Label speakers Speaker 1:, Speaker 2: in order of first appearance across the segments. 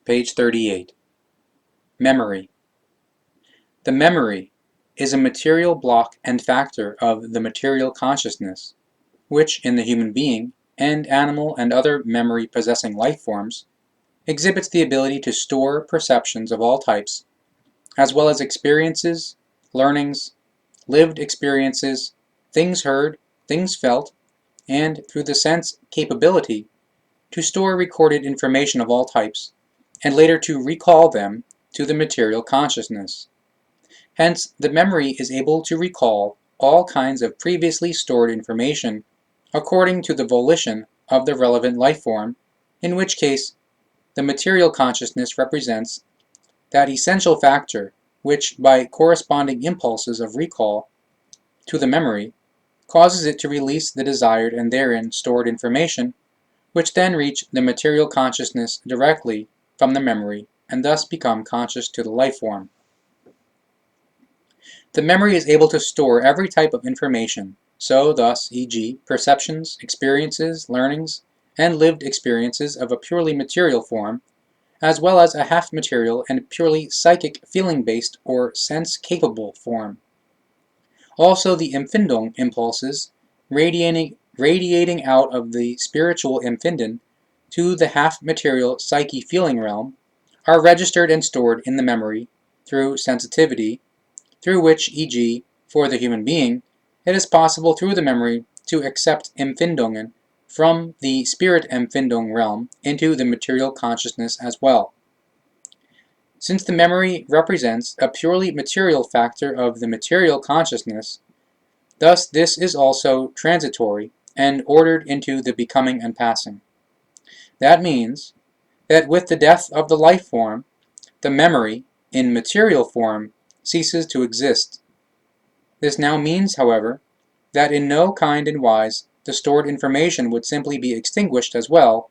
Speaker 1: Page 38. Memory. The memory is a material block and factor of the material consciousness, which in the human being and animal and other memory-possessing life forms exhibits the ability to store perceptions of all types, as well as experiences, learnings, lived experiences, things heard, things felt, and through the sense capability to store recorded information of all types, and later to recall them to the material consciousness. Hence, the memory is able to recall all kinds of previously stored information according to the volition of the relevant life form, in which case the material consciousness represents that essential factor which, by corresponding impulses of recall to the memory, causes it to release the desired and therein stored information, which then reach the material consciousness directly from the memory and thus become conscious to the life form. The memory is able to store every type of information, so thus, e.g., perceptions, experiences, learnings, and lived experiences of a purely material form, as well as a half-material and purely psychic feeling-based or sense-capable form. Also the Empfindung impulses radiating out of the spiritual Empfinden to the half-material psyche feeling realm are registered and stored in the memory through sensitivity, through which, e.g., for the human being, it is possible through the memory to accept Empfindungen from the spirit Empfindung realm into the material consciousness as well. Since the memory represents a purely material factor of the material consciousness, thus this is also transitory and ordered into the becoming and passing. That means that with the death of the life form, the memory, in material form, ceases to exist. This now means, however, that in no kind and wise the stored information would simply be extinguished as well,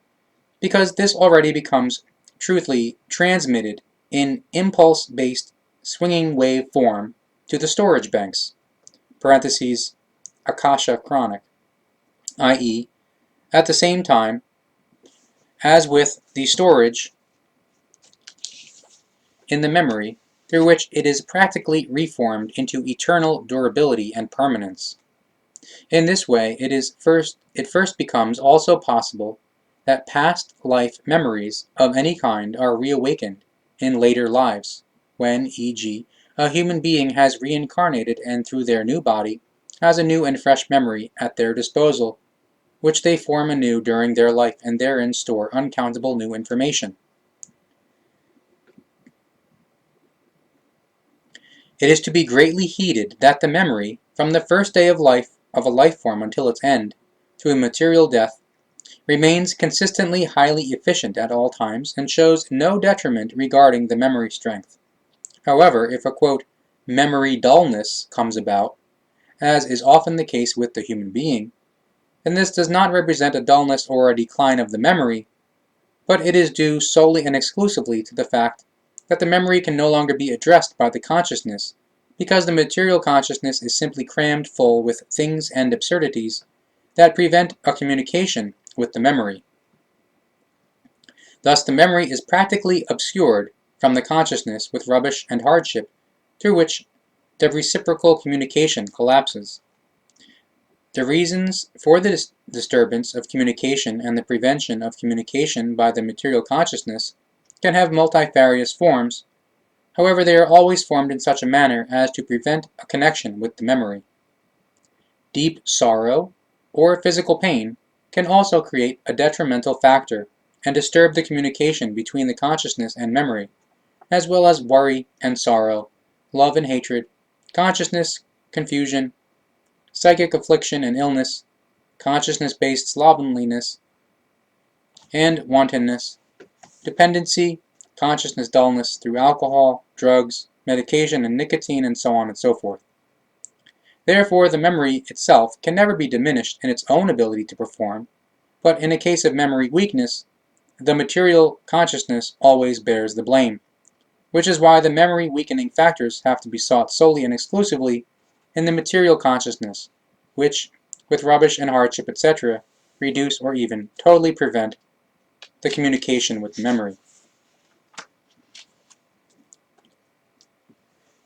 Speaker 1: because this already becomes truthfully transmitted in impulse-based swinging wave form to the storage banks, parentheses, Akasha Chronic, i.e., at the same time as with the storage in the memory, through which it is practically reformed into eternal durability and permanence. In this way, it first becomes also possible that past life memories of any kind are reawakened in later lives, when, e.g., a human being has reincarnated and through their new body has a new and fresh memory at their disposal, which they form anew during their life and therein store uncountable new information. It is to be greatly heeded that the memory, from the first day of life of a life form until its end, through a material death, remains consistently highly efficient at all times and shows no detriment regarding the memory strength. However, if a quote, memory dullness comes about, as is often the case with the human being, then this does not represent a dullness or a decline of the memory, but it is due solely and exclusively to the fact that the memory can no longer be addressed by the consciousness, because the material consciousness is simply crammed full with things and absurdities that prevent a communication with the memory. Thus the memory is practically obscured from the consciousness with rubbish and hardship, through which the reciprocal communication collapses. The reasons for the disturbance of communication and the prevention of communication by the material consciousness can have multifarious forms. However, they are always formed in such a manner as to prevent a connection with the memory. Deep sorrow or physical pain can also create a detrimental factor and disturb the communication between the consciousness and memory, as well as worry and sorrow, love and hatred, consciousness, confusion, psychic affliction and illness, consciousness-based slovenliness and wantonness, dependency, consciousness dullness through alcohol, drugs, medication and nicotine, and so on and so forth. Therefore, the memory itself can never be diminished in its own ability to perform, but in a case of memory weakness, the material consciousness always bears the blame, which is why the memory weakening factors have to be sought solely and exclusively in the material consciousness, which, with rubbish and hardship, etc., reduce or even totally prevent the communication with the memory.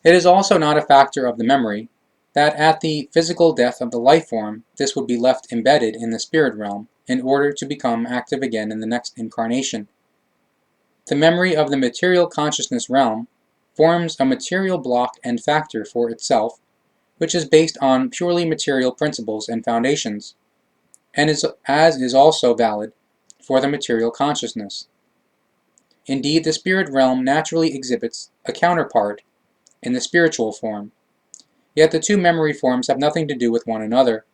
Speaker 1: It is also not a factor of the memory that at the physical death of the life form, this would be left embedded in the spirit realm in order to become active again in the next incarnation. The memory of the material consciousness realm forms a material block and factor for itself, which is based on purely material principles and foundations, and is also valid for the material consciousness. Indeed, the spirit realm naturally exhibits a counterpart in the spiritual form, yet the two memory forms have nothing to do with one another,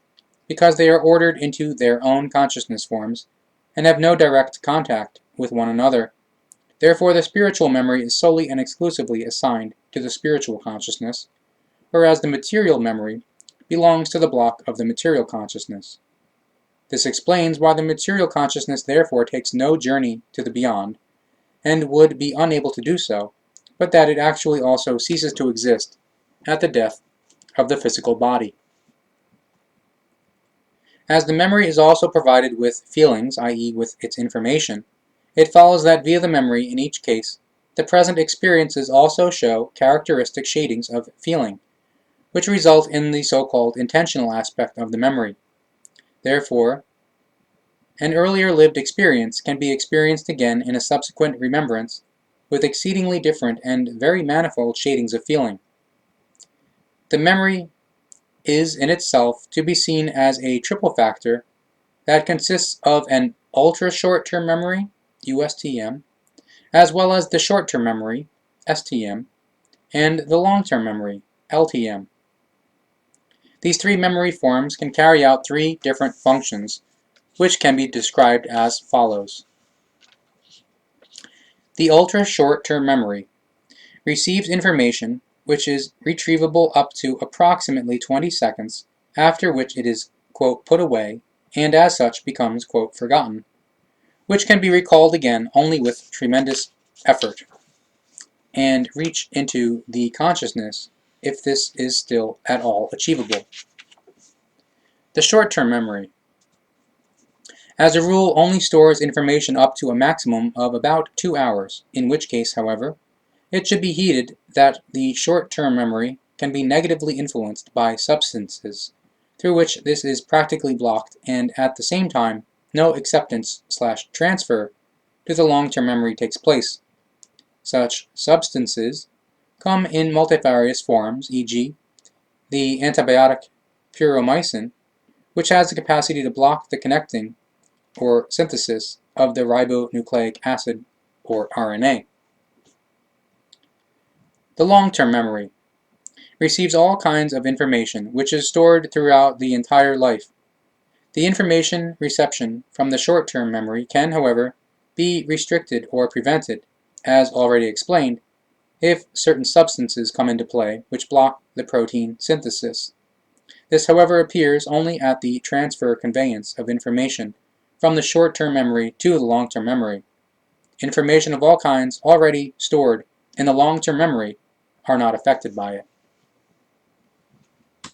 Speaker 1: because they are ordered into their own consciousness forms and have no direct contact with one another. Therefore, the spiritual memory is solely and exclusively assigned to the spiritual consciousness, whereas the material memory belongs to the block of the material consciousness. This explains why the material consciousness therefore takes no journey to the beyond, and would be unable to do so, but that it actually also ceases to exist at the death of the physical body. As the memory is also provided with feelings, i.e. with its information, it follows that via the memory in each case, the present experiences also show characteristic shadings of feeling, which result in the so-called intentional aspect of the memory. Therefore, an earlier lived experience can be experienced again in a subsequent remembrance with exceedingly different and very manifold shadings of feeling. The memory is in itself to be seen as a triple factor that consists of an ultra-short-term memory, USTM, as well as the short-term memory, STM, and the long-term memory, LTM. These three memory forms can carry out three different functions, which can be described as follows. The ultra-short-term memory receives information which is retrievable up to approximately 20 seconds, after which it is, quote, put away, and as such becomes, quote, forgotten, which can be recalled again only with tremendous effort, and reach into the consciousness if this is still at all achievable. The short-term memory, as a rule, only stores information up to a maximum of about 2 hours, in which case, however, it should be heeded that the short-term memory can be negatively influenced by substances, through which this is practically blocked, and at the same time, no acceptance/transfer to the long-term memory takes place. Such substances come in multifarious forms, e.g., the antibiotic puromycin, which has the capacity to block the connecting or synthesis of the ribonucleic acid, or RNA. The long-term memory receives all kinds of information which is stored throughout the entire life. The information reception from the short-term memory can, however, be restricted or prevented, as already explained, if certain substances come into play which block the protein synthesis. This, however, appears only at the transfer conveyance of information from the short-term memory to the long-term memory. Information of all kinds already stored in the long-term memory are not affected by it.